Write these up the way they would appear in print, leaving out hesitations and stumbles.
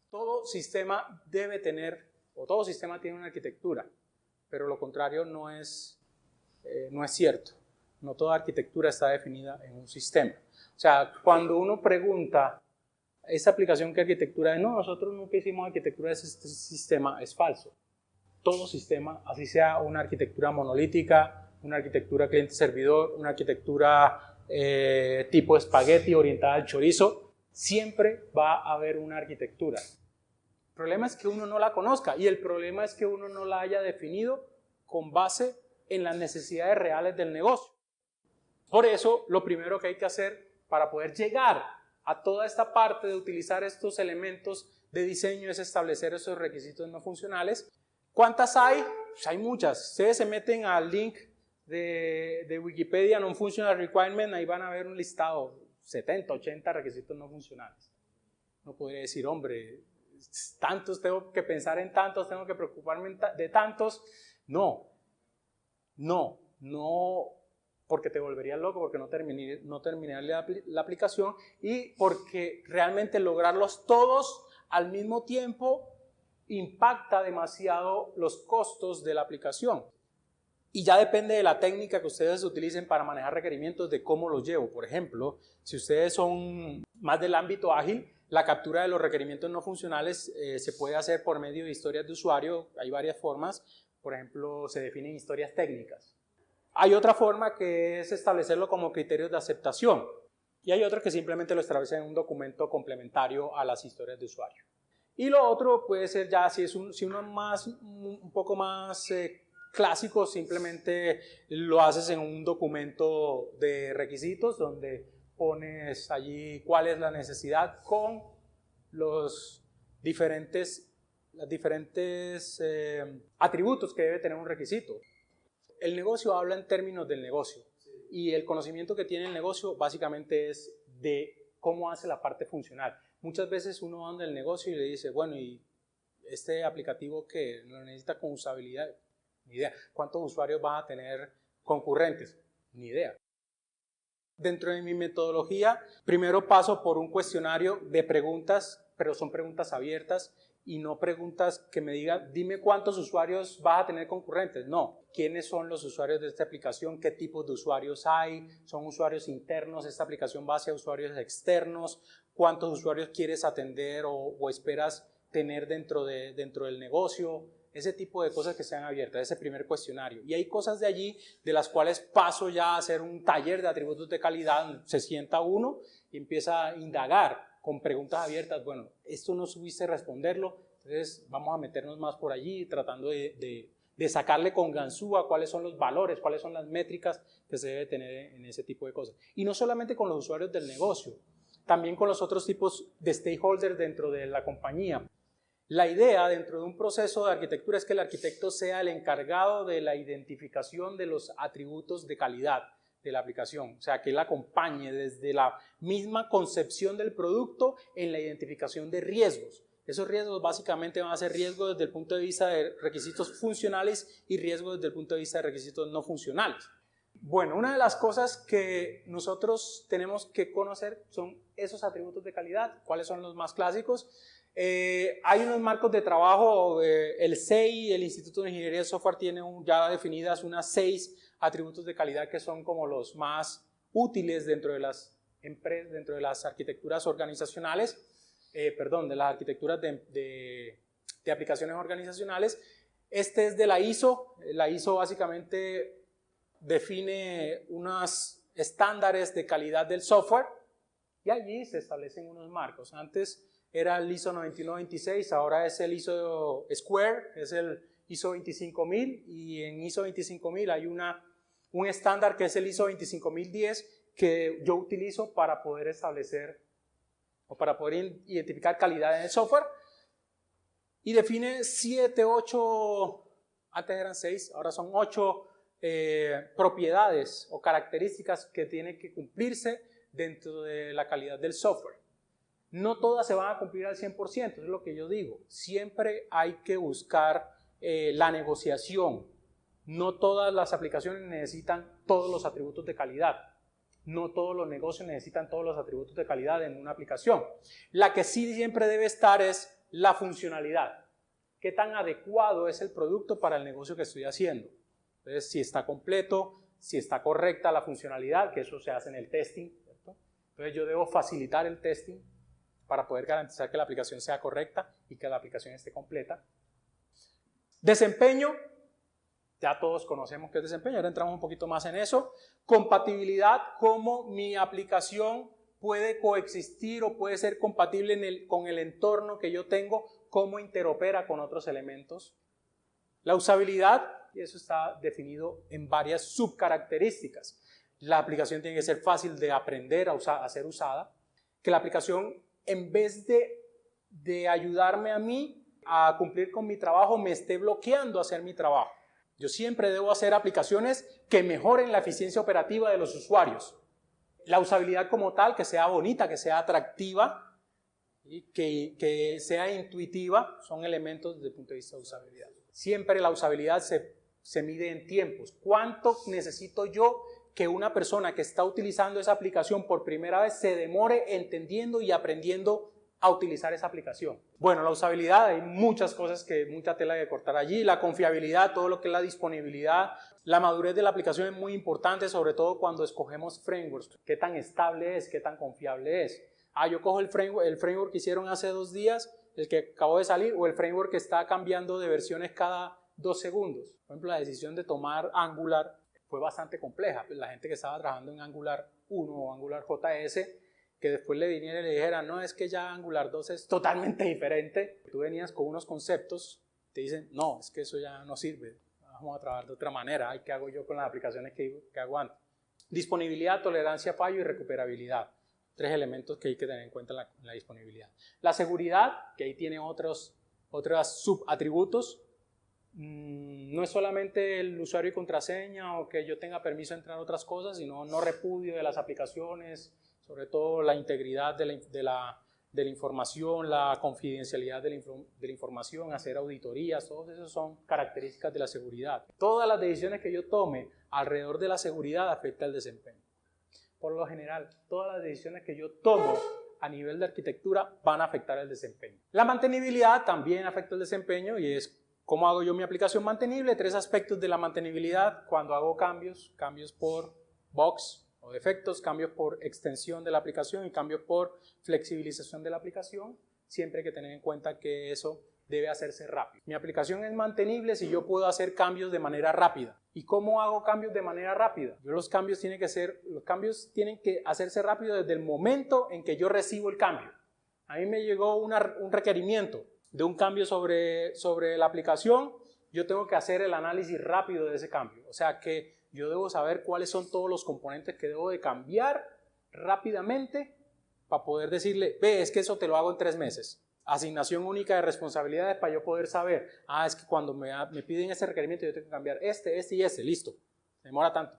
Todo sistema debe tener, o todo sistema tiene una arquitectura, pero lo contrario no es cierto. No toda arquitectura está definida en un sistema. O sea, cuando uno pregunta, ¿esa aplicación qué arquitectura es? No, nosotros nunca hicimos arquitectura de este sistema, es falso. Todo sistema, así sea una arquitectura monolítica, una arquitectura cliente-servidor, una arquitectura tipo espagueti orientada al chorizo, siempre va a haber una arquitectura. El problema es que uno no la conozca y el problema es que uno no la haya definido con base en las necesidades reales del negocio. Por eso, lo primero que hay que hacer para poder llegar a toda esta parte de utilizar estos elementos de diseño es establecer esos requisitos no funcionales. ¿Cuántas hay? Pues hay muchas. Ustedes se meten al link de Wikipedia Non-Functional Requirement, ahí van a ver un listado, 70, 80 requisitos no funcionales. No podría decir, hombre, tantos, tengo que pensar en tantos, tengo que preocuparme de tantos. No, porque te volverías loco, porque no terminaría la aplicación y porque realmente lograrlos todos al mismo tiempo impacta demasiado los costos de la aplicación. Y ya depende de la técnica que ustedes utilicen para manejar requerimientos, de cómo los llevo. Por ejemplo, si ustedes son más del ámbito ágil, la captura de los requerimientos no funcionales se puede hacer por medio de historias de usuario. Hay varias formas. Por ejemplo, se definen historias técnicas. Hay otra forma que es establecerlo como criterios de aceptación. Y hay otra que simplemente lo establece en un documento complementario a las historias de usuario. Y lo otro puede ser ya, si uno un poco más clásico, simplemente lo haces en un documento de requisitos donde pones allí cuál es la necesidad con los diferentes atributos que debe tener un requisito. El negocio habla en términos del negocio y el conocimiento que tiene el negocio básicamente es de cómo hace la parte funcional. Muchas veces uno anda en el negocio y le dice, bueno, ¿y este aplicativo que lo necesita con usabilidad? Ni idea. ¿Cuántos usuarios van a tener concurrentes? Ni idea. Dentro de mi metodología, primero paso por un cuestionario de preguntas, pero son preguntas abiertas y no preguntas que me digan, dime cuántos usuarios vas a tener concurrentes. No, ¿quiénes son los usuarios de esta aplicación? ¿Qué tipos de usuarios hay? ¿Son usuarios internos? ¿Esta aplicación va hacia usuarios externos? ¿Cuántos usuarios quieres atender o esperas tener dentro del negocio? Ese tipo de cosas que sean abiertas, ese primer cuestionario. Y hay cosas de allí de las cuales paso ya a hacer un taller de atributos de calidad. Se sienta uno y empieza a indagar con preguntas abiertas. Bueno, esto no supiste responderlo, entonces vamos a meternos más por allí tratando de sacarle con ganzúa cuáles son los valores, cuáles son las métricas que se debe tener en ese tipo de cosas. Y no solamente con los usuarios del negocio, también con los otros tipos de stakeholders dentro de la compañía. La idea dentro de un proceso de arquitectura es que el arquitecto sea el encargado de la identificación de los atributos de calidad de la aplicación, o sea, que él acompañe desde la misma concepción del producto en la identificación de riesgos. Esos riesgos básicamente van a ser riesgos desde el punto de vista de requisitos funcionales y riesgos desde el punto de vista de requisitos no funcionales. Bueno, una de las cosas que nosotros tenemos que conocer son esos atributos de calidad. ¿Cuáles son los más clásicos? Hay unos marcos de trabajo, el CEI, el Instituto de Ingeniería de Software, tiene ya definidas unas 6 atributos de calidad que son como los más útiles dentro de las empresas, dentro de las arquitecturas organizacionales, de las arquitecturas de aplicaciones organizacionales. Este es de la ISO. La ISO básicamente define unos estándares de calidad del software y allí se establecen unos marcos. Antes era el ISO 9126, ahora es el ISO Square, es el ISO 25000 y en ISO 25000 hay un estándar que es el ISO 25010 que yo utilizo para poder establecer o para poder identificar calidad en el software y define 7, 8, antes eran 6, ahora son 8 propiedades o características que tienen que cumplirse dentro de la calidad del software. No todas se van a cumplir al 100%, es lo que yo digo. Siempre hay que buscar la negociación. No todas las aplicaciones necesitan todos los atributos de calidad. No todos los negocios necesitan todos los atributos de calidad en una aplicación. La que sí siempre debe estar es la funcionalidad. ¿Qué tan adecuado es el producto para el negocio que estoy haciendo? Entonces, si está completo, si está correcta la funcionalidad, que eso se hace en el testing, ¿cierto? Entonces yo debo facilitar el testing para poder garantizar que la aplicación sea correcta y que la aplicación esté completa. Desempeño, ya todos conocemos qué es desempeño, ahora entramos un poquito más en eso. Compatibilidad, cómo mi aplicación puede coexistir o puede ser compatible con el entorno que yo tengo, cómo interopera con otros elementos. La usabilidad, y eso está definido en varias subcaracterísticas. La aplicación tiene que ser fácil de aprender a ser usada, que la aplicación, en vez de ayudarme a mí a cumplir con mi trabajo, me esté bloqueando a hacer mi trabajo. Yo siempre debo hacer aplicaciones que mejoren la eficiencia operativa de los usuarios. La usabilidad como tal, que sea bonita, que sea atractiva y que sea intuitiva, son elementos desde el punto de vista de usabilidad. Siempre la usabilidad se mide en tiempos. ¿Cuánto necesito yo que una persona que está utilizando esa aplicación por primera vez se demore entendiendo y aprendiendo a utilizar esa aplicación? Bueno, la usabilidad, hay muchas cosas, mucha tela que cortar allí. La confiabilidad, todo lo que es la disponibilidad. La madurez de la aplicación es muy importante, sobre todo cuando escogemos frameworks. ¿Qué tan estable es? ¿Qué tan confiable es? Yo cojo el framework que hicieron hace 2 días, el que acabó de salir, o el framework que está cambiando de versiones cada 2 segundos. Por ejemplo, la decisión de tomar Angular fue bastante compleja. La gente que estaba trabajando en Angular 1 o Angular JS, que después le viniera y le dijera, no, es que ya Angular 2 es totalmente diferente. Tú venías con unos conceptos, te dicen, no, es que eso ya no sirve, vamos a trabajar de otra manera. ¿Qué hago yo con las aplicaciones que hago antes? Disponibilidad, tolerancia a fallo y recuperabilidad. 3 elementos que hay que tener en cuenta en la disponibilidad. La seguridad, que ahí tiene otros subatributos. No es solamente el usuario y contraseña o que yo tenga permiso de entrar a otras cosas, sino no repudio de las aplicaciones, sobre todo la integridad de la información, la confidencialidad de la información, hacer auditorías, todos esos son características de la seguridad. Todas las decisiones que yo tome alrededor de la seguridad afectan el desempeño. Por lo general, todas las decisiones que yo tomo a nivel de arquitectura van a afectar el desempeño. La mantenibilidad también afecta el desempeño y es cómo hago yo mi aplicación mantenible. 3 aspectos de la mantenibilidad: cuando hago cambios por bugs o defectos, cambios por extensión de la aplicación y cambios por flexibilización de la aplicación. Siempre hay que tener en cuenta que eso debe hacerse rápido. Mi aplicación es mantenible si yo puedo hacer cambios de manera rápida. ¿Y cómo hago cambios de manera rápida? Los cambios tienen que hacerse rápido desde el momento en que yo recibo el cambio. A mí me llegó un requerimiento de un cambio sobre la aplicación. Yo tengo que hacer el análisis rápido de ese cambio. O sea que yo debo saber cuáles son todos los componentes que debo de cambiar rápidamente para poder decirle, es que eso te lo hago en 3 meses. Asignación única de responsabilidades para yo poder saber, es que cuando me piden ese requerimiento yo tengo que cambiar este y este, listo, demora tanto.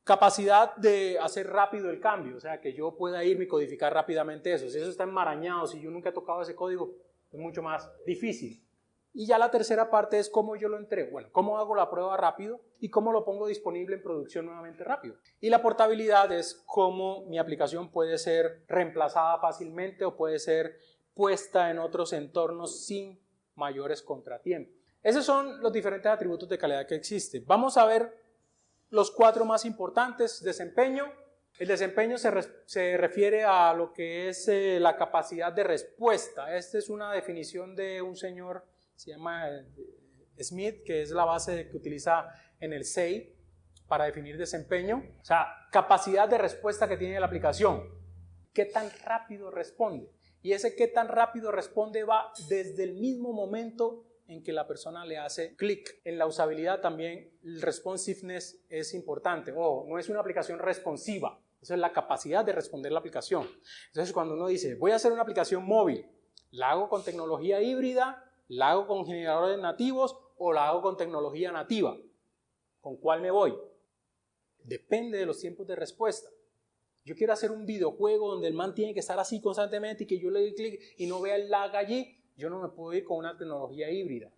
Capacidad de hacer rápido el cambio, o sea, que yo pueda irme y codificar rápidamente eso. Si eso está enmarañado, si yo nunca he tocado ese código, es mucho más difícil. Y ya la tercera parte es cómo yo lo entrego. Bueno, cómo hago la prueba rápido y cómo lo pongo disponible en producción nuevamente rápido. Y la portabilidad es cómo mi aplicación puede ser reemplazada fácilmente o puede ser puesta en otros entornos sin mayores contratiempos. Esos son los diferentes atributos de calidad que existen. Vamos a ver los 4 más importantes. Desempeño. El desempeño se refiere a lo que es la capacidad de respuesta. Esta es una definición de un señor, se llama Smith, que es la base que utiliza en el SEI para definir desempeño. O sea, capacidad de respuesta que tiene la aplicación. ¿Qué tan rápido responde? Y ese qué tan rápido responde va desde el mismo momento en que la persona le hace clic. En la usabilidad también el responsiveness es importante. No es una aplicación responsiva, esa es la capacidad de responder la aplicación. Entonces cuando uno dice, voy a hacer una aplicación móvil, ¿la hago con tecnología híbrida, la hago con generadores nativos o la hago con tecnología nativa? ¿Con cuál me voy? Depende de los tiempos de respuesta. Yo quiero hacer un videojuego donde el man tiene que estar así constantemente y que yo le doy clic y no vea el lag allí. Yo no me puedo ir con una tecnología híbrida.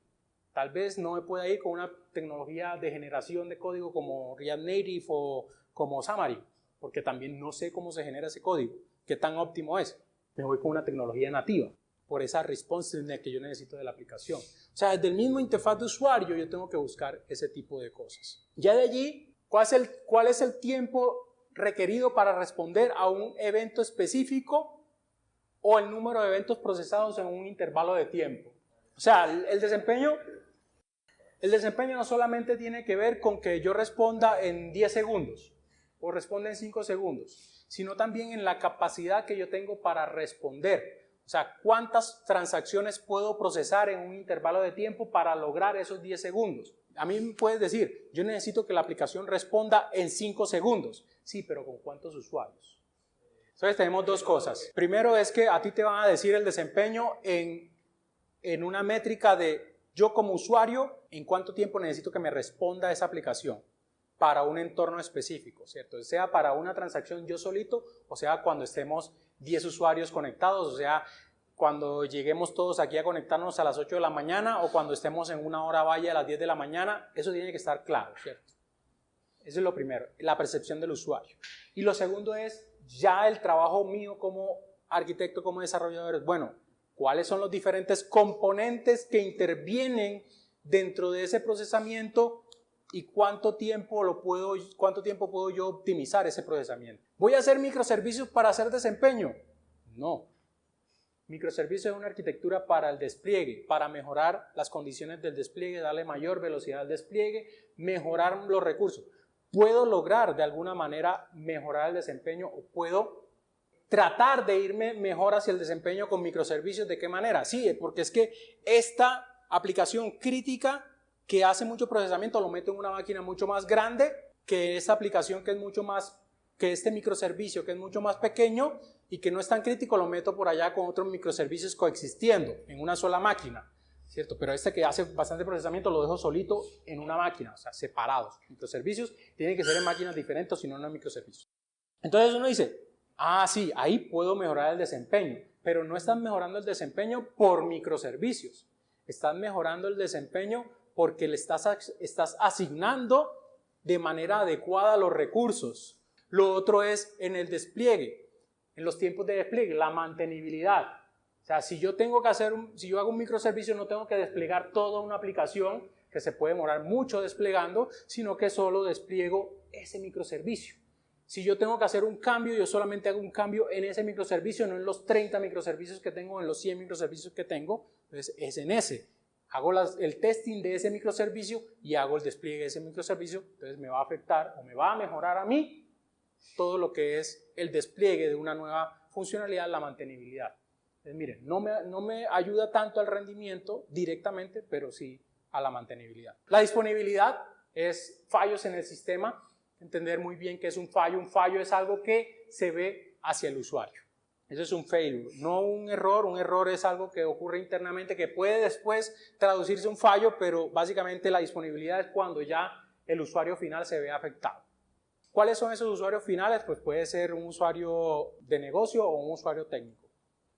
Tal vez no me pueda ir con una tecnología de generación de código como React Native o como Xamarin, porque también no sé cómo se genera ese código, qué tan óptimo es. Me voy con una tecnología nativa. por esa responsiveness que yo necesito de la aplicación. O sea, desde el mismo interfaz de usuario yo tengo que buscar ese tipo de cosas. Ya de allí, ¿cuál es el tiempo requerido para responder a un evento específico o el número de eventos procesados en un intervalo de tiempo? O sea, el desempeño no solamente tiene que ver con que yo responda en 10 segundos o responda en 5 segundos, sino también en la capacidad que yo tengo para responder. O sea, ¿cuántas transacciones puedo procesar en un intervalo de tiempo para lograr esos 10 segundos? A mí me puedes decir, yo necesito que la aplicación responda en 5 segundos. Sí, pero ¿con cuántos usuarios? Entonces tenemos dos cosas. Primero es que a ti te van a decir el desempeño en una métrica de yo como usuario, en cuánto tiempo necesito que me responda esa aplicación para un entorno específico, ¿cierto? Sea para una transacción yo solito, o sea cuando estemos 10 usuarios conectados, o sea cuando lleguemos todos aquí a conectarnos a las 8 de la mañana o cuando estemos en una hora valle a las 10 de la mañana, eso tiene que estar claro, ¿cierto? Eso es lo primero, la percepción del usuario. Y lo segundo es ya el trabajo mío como arquitecto, como desarrollador, bueno, ¿cuáles son los diferentes componentes que intervienen dentro de ese procesamiento y cuánto tiempo puedo yo optimizar ese procesamiento? ¿Voy a hacer microservicios para hacer desempeño? No. Microservicios es una arquitectura para el despliegue, para mejorar las condiciones del despliegue, darle mayor velocidad al despliegue, mejorar los recursos. ¿Puedo lograr de alguna manera mejorar el desempeño o puedo tratar de irme mejor hacia el desempeño con microservicios? ¿De qué manera? Sí, porque es que esta aplicación crítica que hace mucho procesamiento lo meto en una máquina mucho más grande que esta aplicación que es mucho más, que este microservicio que es mucho más pequeño y que no es tan crítico, lo meto por allá con otros microservicios coexistiendo en una sola máquina, ¿cierto? Pero este que hace bastante procesamiento lo dejo solito en una máquina, o sea, separados. Microservicios tienen que ser en máquinas diferentes, si no, no en microservicios. Entonces uno dice, ah, sí, ahí puedo mejorar el desempeño, pero no estás mejorando el desempeño por microservicios, estás mejorando el desempeño porque le estás asignando de manera adecuada los recursos. Lo otro es en el despliegue, en los tiempos de despliegue, la mantenibilidad. O sea, si yo hago un microservicio, no tengo que desplegar toda una aplicación que se puede demorar mucho desplegando, sino que solo despliego ese microservicio. Si yo tengo que hacer un cambio, yo solamente hago un cambio en ese microservicio, no en los 30 microservicios que tengo, en los 100 microservicios que tengo. Entonces es en ese. Hago el testing de ese microservicio y hago el despliegue de ese microservicio. Entonces me va a afectar o me va a mejorar a mí todo lo que es el despliegue de una nueva funcionalidad, la mantenibilidad. Entonces miren, no me ayuda tanto al rendimiento directamente, pero sí a la mantenibilidad. La disponibilidad es fallos en el sistema. Entender muy bien qué es un fallo. Un fallo es algo que se ve hacia el usuario. Eso es un failure, no un error. Un error es algo que ocurre internamente que puede después traducirse un fallo, pero básicamente la disponibilidad es cuando ya el usuario final se ve afectado. ¿Cuáles son esos usuarios finales? Pues puede ser un usuario de negocio o un usuario técnico.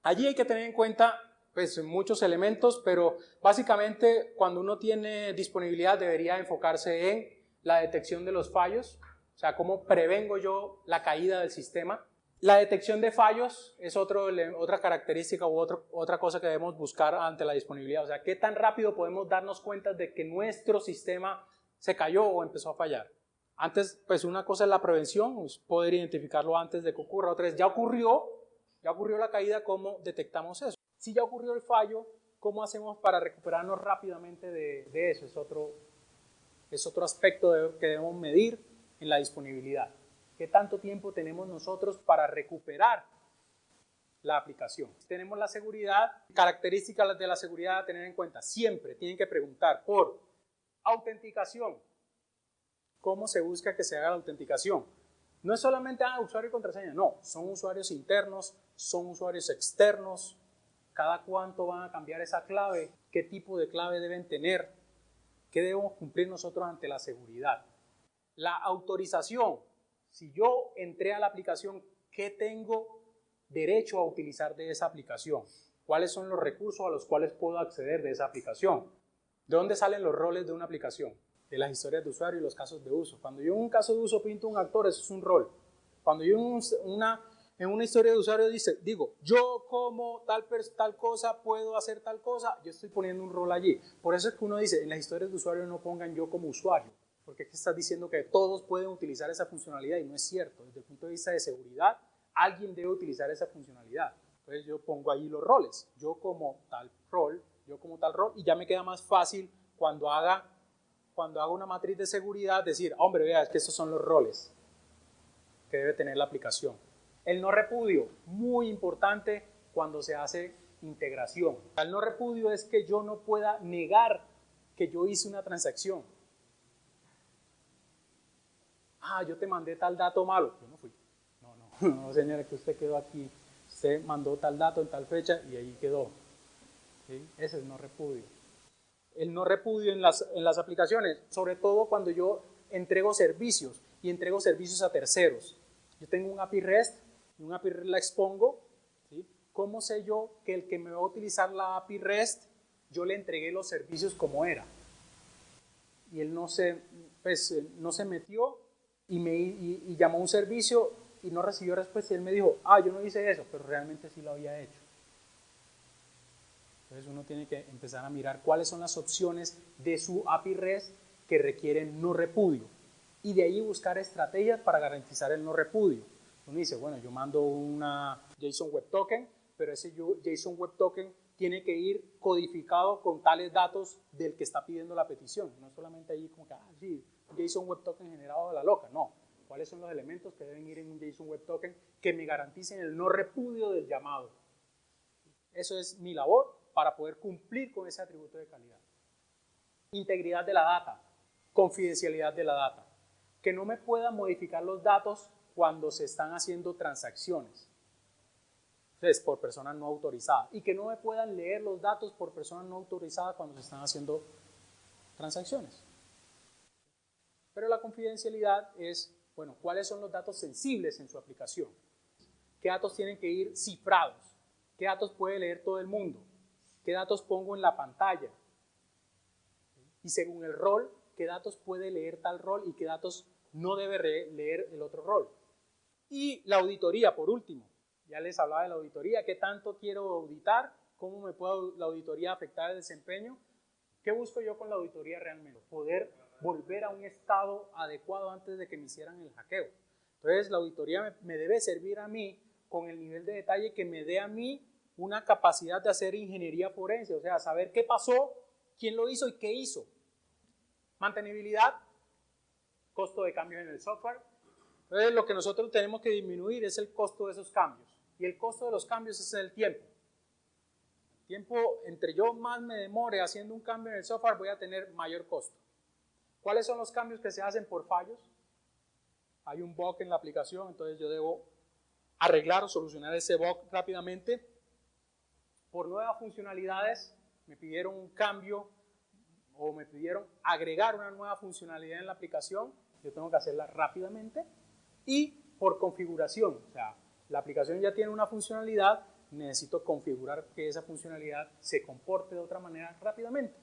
Allí hay que tener en cuenta pues, muchos elementos, pero básicamente cuando uno tiene disponibilidad debería enfocarse en la detección de los fallos, o sea, cómo prevengo yo la caída del sistema. La detección de fallos es otra característica u otra cosa que debemos buscar ante la disponibilidad, o sea, qué tan rápido podemos darnos cuenta de que nuestro sistema se cayó o empezó a fallar. Antes, pues una cosa es la prevención, es poder identificarlo antes de que ocurra. Otra es, ya ocurrió la caída, ¿cómo detectamos eso? Si ya ocurrió el fallo, ¿cómo hacemos para recuperarnos rápidamente de eso? Es otro aspecto que debemos medir en la disponibilidad. ¿Qué tanto tiempo tenemos nosotros para recuperar la aplicación? Tenemos la seguridad, características de la seguridad a tener en cuenta. Siempre tienen que preguntar por autenticación. ¿Cómo se busca que se haga la autenticación? No es solamente usuario y contraseña, no, son usuarios internos, son usuarios externos. ¿Cada cuánto van a cambiar esa clave? ¿Qué tipo de clave deben tener? ¿Qué debemos cumplir nosotros ante la seguridad? La autorización. Si yo entré a la aplicación, ¿qué tengo derecho a utilizar de esa aplicación? ¿Cuáles son los recursos a los cuales puedo acceder de esa aplicación? ¿De dónde salen los roles de una aplicación? De las historias de usuario y los casos de uso. Cuando yo en un caso de uso pinto un actor, eso es un rol. Cuando yo en En una historia de usuario digo, yo como tal cosa puedo hacer tal cosa, yo estoy poniendo un rol allí. Por eso es que uno dice, en las historias de usuario no pongan yo como usuario, porque es que estás diciendo que todos pueden utilizar esa funcionalidad y no es cierto. Desde el punto de vista de seguridad, alguien debe utilizar esa funcionalidad. Entonces yo pongo ahí los roles, yo como tal rol, y ya me queda más fácil cuando haga una matriz de seguridad decir, hombre, vea, es que estos son los roles que debe tener la aplicación. El no repudio, muy importante cuando se hace integración. El no repudio es que yo no pueda negar que yo hice una transacción. Ah, yo te mandé tal dato malo. Yo no fui. No, señora, que usted quedó aquí. Usted mandó tal dato en tal fecha y ahí quedó. ¿Sí? Ese es no repudio. El no repudio en las aplicaciones, sobre todo cuando yo entrego servicios y entrego servicios a terceros. Yo tengo un API REST y un API REST la expongo. ¿Sí? ¿Cómo sé yo que el que me va a utilizar la API REST, yo le entregué los servicios como era? Y él no se metió y llamó a un servicio y no recibió respuesta y él me dijo, yo no hice eso, pero realmente sí lo había hecho. Entonces uno tiene que empezar a mirar cuáles son las opciones de su API REST que requieren no repudio y de ahí buscar estrategias para garantizar el no repudio. Uno dice, bueno, yo mando una JSON Web Token, pero ese JSON Web Token tiene que ir codificado con tales datos del que está pidiendo la petición. No solamente ahí como que, sí, JSON Web Token generado de la loca. No. ¿Cuáles son los elementos que deben ir en un JSON Web Token que me garanticen el no repudio del llamado? Eso es mi labor para poder cumplir con ese atributo de calidad. Integridad de la data, confidencialidad de la data. Que no me puedan modificar los datos cuando se están haciendo transacciones. Entonces, por personas no autorizadas. Y que no me puedan leer los datos por personas no autorizadas cuando se están haciendo transacciones. Pero la confidencialidad es, bueno, ¿cuáles son los datos sensibles en su aplicación? ¿Qué datos tienen que ir cifrados? ¿Qué datos puede leer todo el mundo? ¿Qué datos pongo en la pantalla? Y según el rol, ¿qué datos puede leer tal rol y qué datos no debe leer el otro rol? Y la auditoría, por último. Ya les hablaba de la auditoría. ¿Qué tanto quiero auditar? ¿Cómo me puede la auditoría afectar el desempeño? ¿Qué busco yo con la auditoría realmente? Poder volver a un estado adecuado antes de que me hicieran el hackeo. Entonces, la auditoría me debe servir a mí con el nivel de detalle que me dé a mí una capacidad de hacer ingeniería forense, o sea, saber qué pasó, quién lo hizo y qué hizo. Mantenibilidad, costo de cambios en el software. Entonces, lo que nosotros tenemos que disminuir es el costo de esos cambios. Y el costo de los cambios es el tiempo. El tiempo, entre yo más me demore haciendo un cambio en el software, voy a tener mayor costo. ¿Cuáles son los cambios que se hacen por fallos? Hay un bug en la aplicación, entonces yo debo arreglar o solucionar ese bug rápidamente. Por nuevas funcionalidades, me pidieron un cambio o me pidieron agregar una nueva funcionalidad en la aplicación, yo tengo que hacerla rápidamente. Y por configuración, o sea, la aplicación ya tiene una funcionalidad, necesito configurar que esa funcionalidad se comporte de otra manera rápidamente.